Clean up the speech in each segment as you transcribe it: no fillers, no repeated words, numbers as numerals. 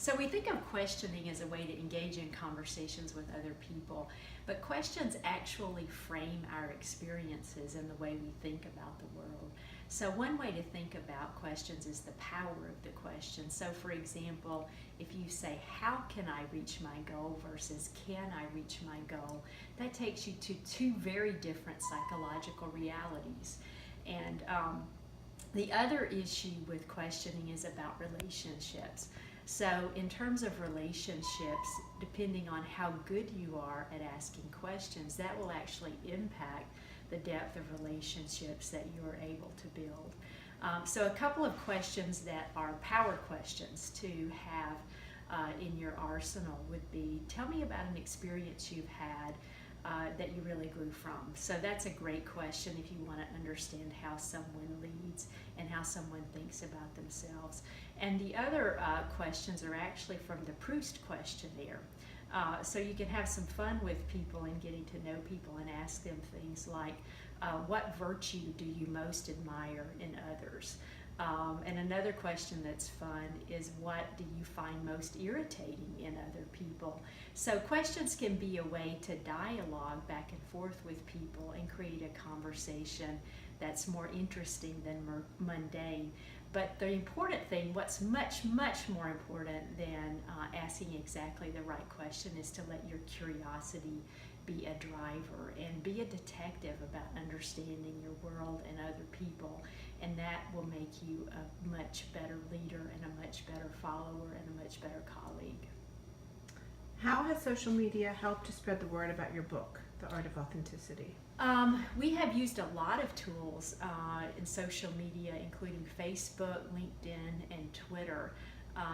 So we think of questioning as a way to engage in conversations with other people, but questions actually frame our experiences and the way we think about the world. So one way to think about questions is the power of the question. So for example, if you say, how can I reach my goal versus can I reach my goal, that takes you to two very different psychological realities. And the other issue with questioning is about relationships. So in terms of relationships, depending on how good you are at asking questions, that will actually impact the depth of relationships that you are able to build. So a couple of questions that are power questions to have in your arsenal would be, tell me about an experience you've had that you really grew from. So that's a great question if you want to understand how someone leads and how someone thinks about themselves. And the other questions are actually from the Proust questionnaire. So you can have some fun with people and getting to know people and ask them things like, what virtue do you most admire in others? And another question that's fun is, what do you find most irritating in other people? So questions can be a way to dialogue back and forth with people and create a conversation that's more interesting than mundane. But the important thing, what's much, much more important than asking exactly the right question, is to let your curiosity be a driver and be a detective about understanding your world and other people. And that will make you a much better leader and a much better follower and a much better colleague. How has social media helped to spread the word about your book, The Art of Authenticity? We have used a lot of tools in social media, including Facebook, LinkedIn, and Twitter.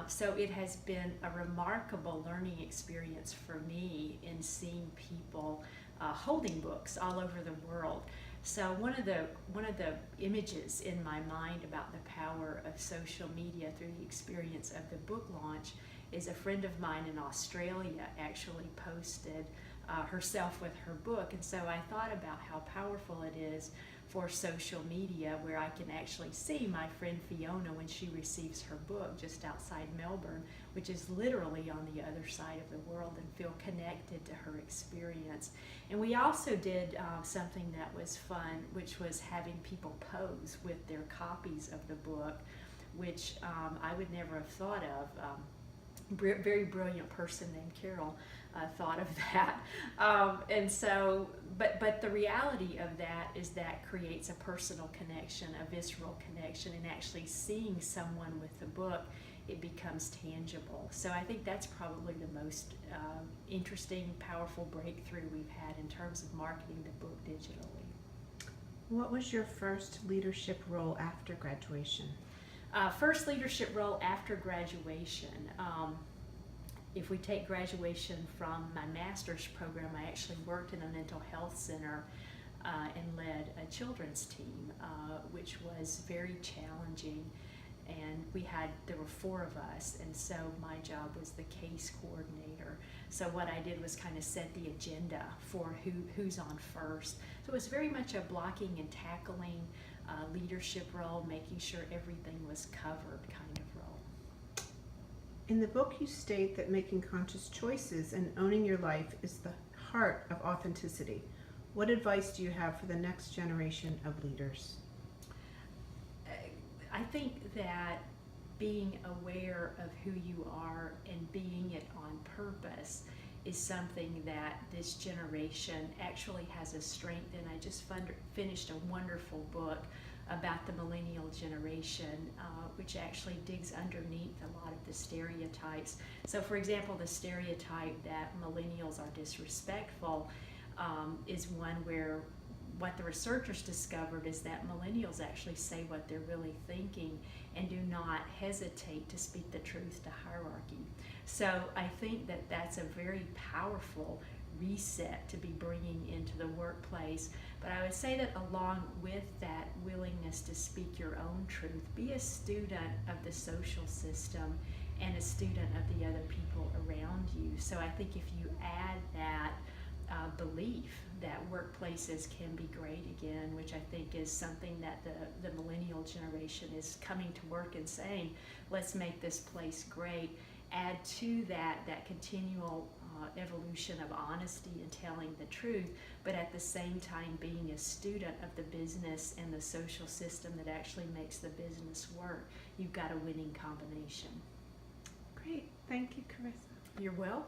So it has been a remarkable learning experience for me in seeing people holding books all over the world. So one of the images in my mind about the power of social media through the experience of the book launch is a friend of mine in Australia actually posted herself with her book. And so I thought about how powerful it is for social media, where I can actually see my friend Fiona when she receives her book just outside Melbourne, which is literally on the other side of the world, and feel connected to her experience. And we also did something that was fun, which was having people pose with their copies of the book, which I would never have thought of. Very brilliant person named Carol thought of that. And so, but the reality of that is that creates a personal connection, a visceral connection, and actually seeing someone with the book, it becomes tangible. So I think that's probably the most interesting, powerful breakthrough we've had in terms of marketing the book digitally. What was your first leadership role after graduation? First leadership role after graduation. If we take graduation from my master's program, I actually worked in a mental health center and led a children's team, which was very challenging. And there were 4 of us, and so my job was the case coordinator. So what I did was kind of set the agenda for who's on first. So it was very much a blocking and tackling leadership role, making sure everything was covered kind of role. In the book, you state that making conscious choices and owning your life is the heart of authenticity. What advice do you have for the next generation of leaders? I think that being aware of who you are and being it on purpose is something that this generation actually has a strength in. I just finished a wonderful book about the millennial generation, which actually digs underneath a lot of the stereotypes. So for example, the stereotype that millennials are disrespectful is one where what the researchers discovered is that millennials actually say what they're really thinking and do not hesitate to speak the truth to hierarchy. So I think that that's a very powerful reset to be bringing into the workplace. But I would say that along with that willingness to speak your own truth, be a student of the social system and a student of the other people around you. So I think if you add that belief that workplaces can be great again, which I think is something that the millennial generation is coming to work and saying, let's make this place great. add to that continual evolution of honesty and telling the truth, but at the same time being a student of the business and the social system that actually makes the business work. You've got a winning combination. Great. Thank you, Karissa. You're welcome.